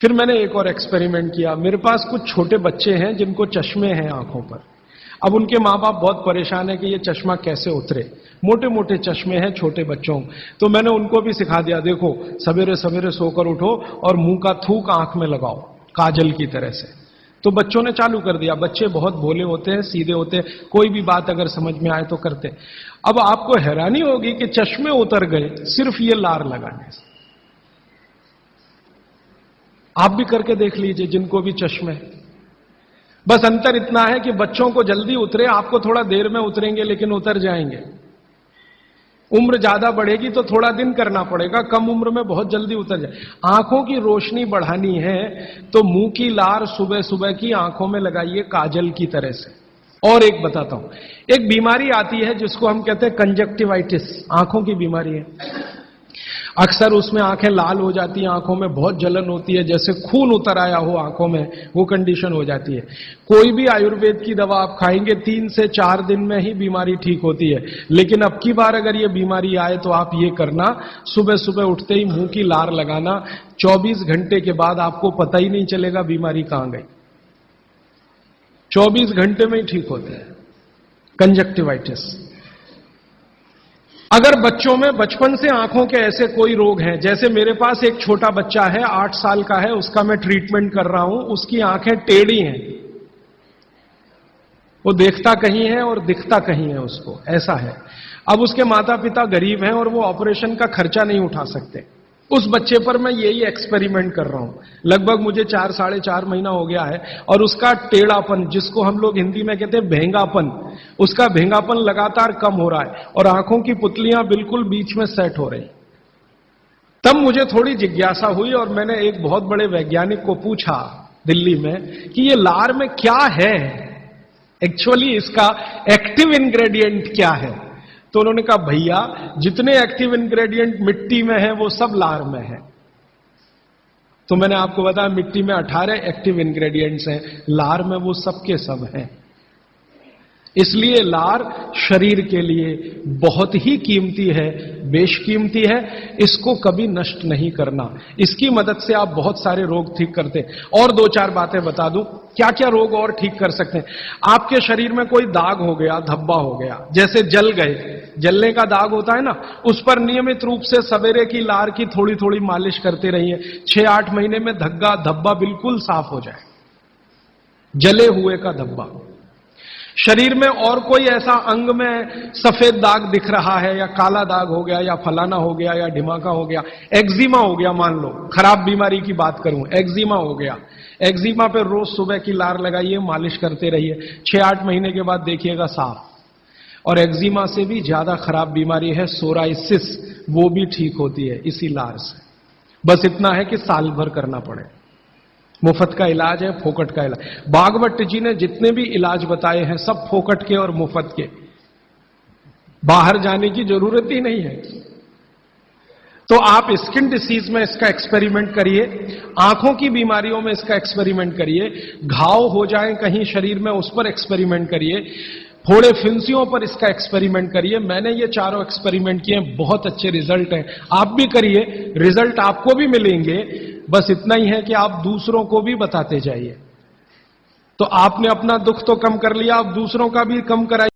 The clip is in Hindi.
फिर मैंने एक और एक्सपेरिमेंट किया। मेरे पास कुछ छोटे बच्चे हैं जिनको चश्मे हैं आंखों पर। अब उनके मां बाप बहुत परेशान है कि ये चश्मा कैसे उतरे। मोटे मोटे चश्मे हैं छोटे बच्चों। तो मैंने उनको भी सिखा दिया, देखो सवेरे सवेरे सोकर उठो और मुंह का थूक आंख में लगाओ काजल की तरह से। तो बच्चों ने चालू कर दिया। बच्चे बहुत भोले होते हैं, सीधे होते हैं, कोई भी बात अगर समझ में आए तो करते। अब आपको हैरानी होगी कि चश्मे उतर गए सिर्फ ये लार लगाने से। आप भी करके देख लीजिए जिनको भी चश्मे। बस अंतर इतना है कि बच्चों को जल्दी उतरे, आपको थोड़ा देर में उतरेंगे लेकिन उतर जाएंगे। उम्र ज्यादा बढ़ेगी तो थोड़ा दिन करना पड़ेगा, कम उम्र में बहुत जल्दी उतर जाए। आंखों की रोशनी बढ़ानी है तो मुंह की लार सुबह सुबह की आंखों में लगाइए काजल की तरह से। और एक बताता हूं, एक बीमारी आती है जिसको हम कहते हैं कंजक्टिवाइटिस, आंखों की बीमारी है। अक्सर उसमें आंखें लाल हो जाती हैं, आंखों में बहुत जलन होती है, जैसे खून उतर आया हो आंखों में, वो कंडीशन हो जाती है। कोई भी आयुर्वेद की दवा आप खाएंगे 3 से 4 दिन में ही बीमारी ठीक होती है। लेकिन अब की बार अगर ये बीमारी आए तो आप ये करना, सुबह सुबह उठते ही मुंह की लार लगाना। 24 घंटे के बाद आपको पता ही नहीं चलेगा बीमारी कहां गई। 24 घंटे में ही ठीक होते हैं कंजक्टिवाइटिस। अगर बच्चों में बचपन से आंखों के ऐसे कोई रोग हैं, जैसे मेरे पास एक छोटा बच्चा है 8 साल का है, उसका मैं ट्रीटमेंट कर रहा हूं, उसकी आंखें टेढ़ी हैं, वो देखता कहीं है और दिखता कहीं है, उसको ऐसा है। अब उसके माता पिता गरीब हैं और वो ऑपरेशन का खर्चा नहीं उठा सकते। उस बच्चे पर मैं यही एक्सपेरिमेंट कर रहा हूं। लगभग मुझे 4 साढ़े 4 महीना हो गया है और उसका टेढ़ापन, जिसको हम लोग हिंदी में कहते हैं भेंगापन, उसका भेंगापन लगातार कम हो रहा है और आंखों की पुतलियां बिल्कुल बीच में सेट हो रही। तब मुझे थोड़ी जिज्ञासा हुई और मैंने एक बहुत बड़े वैज्ञानिक को पूछा दिल्ली में कि ये लार में क्या है, एक्चुअली इसका एक्टिव इंग्रेडिएंट क्या है। तो उन्होंने कहा, भैया जितने एक्टिव इंग्रेडिएंट मिट्टी में है वो सब लार में है। तो मैंने आपको बताया मिट्टी में 18 एक्टिव इंग्रेडिएंट्स हैं, लार में वो सब के सब हैं। इसलिए लार शरीर के लिए बहुत ही कीमती है, बेशकीमती है। इसको कभी नष्ट नहीं करना। इसकी मदद से आप बहुत सारे रोग ठीक करते हैं। और 2-4 बातें बता दूं क्या क्या रोग और ठीक कर सकते हैं। आपके शरीर में कोई दाग हो गया, धब्बा हो गया, जैसे जल गए, जलने का दाग होता है ना, उस पर नियमित रूप से सवेरे की लार की थोड़ी थोड़ी मालिश करते रहिए। 6-8 महीने में धब्बा बिल्कुल साफ हो जाए, जले हुए का धब्बा। शरीर में और कोई ऐसा अंग में सफेद दाग दिख रहा है, या काला दाग हो गया, या फलाना हो गया, या ढिमाका हो गया, एक्जिमा हो गया, मान लो खराब बीमारी की बात करूं, एक्जिमा हो गया, एक्जिमा पे रोज सुबह की लार लगाइए, मालिश करते रहिए, 6-8 महीने के बाद देखिएगा साफ। और एक्जिमा से भी ज्यादा खराब बीमारी है सोराइसिस, वो भी ठीक होती है इसी लार से। बस इतना है कि साल भर करना पड़े। मुफ्त का इलाज है, फोकट का इलाज। भागवत जी ने जितने भी इलाज बताए हैं सब फोकट के और मुफ्त के, बाहर जाने की जरूरत ही नहीं है। तो आप स्किन डिसीज में इसका एक्सपेरिमेंट करिए, आंखों की बीमारियों में इसका एक्सपेरिमेंट करिए, घाव हो जाए कहीं शरीर में उस पर एक्सपेरिमेंट करिए, फोड़े फिंसियों पर इसका एक्सपेरिमेंट करिए। मैंने ये चारों एक्सपेरिमेंट किए, बहुत अच्छे रिजल्ट हैं। आप भी करिए, रिजल्ट आपको भी मिलेंगे। बस इतना ही है कि आप दूसरों को भी बताते जाइए। तो आपने अपना दुख तो कम कर लिया, आप दूसरों का भी कम कराइए।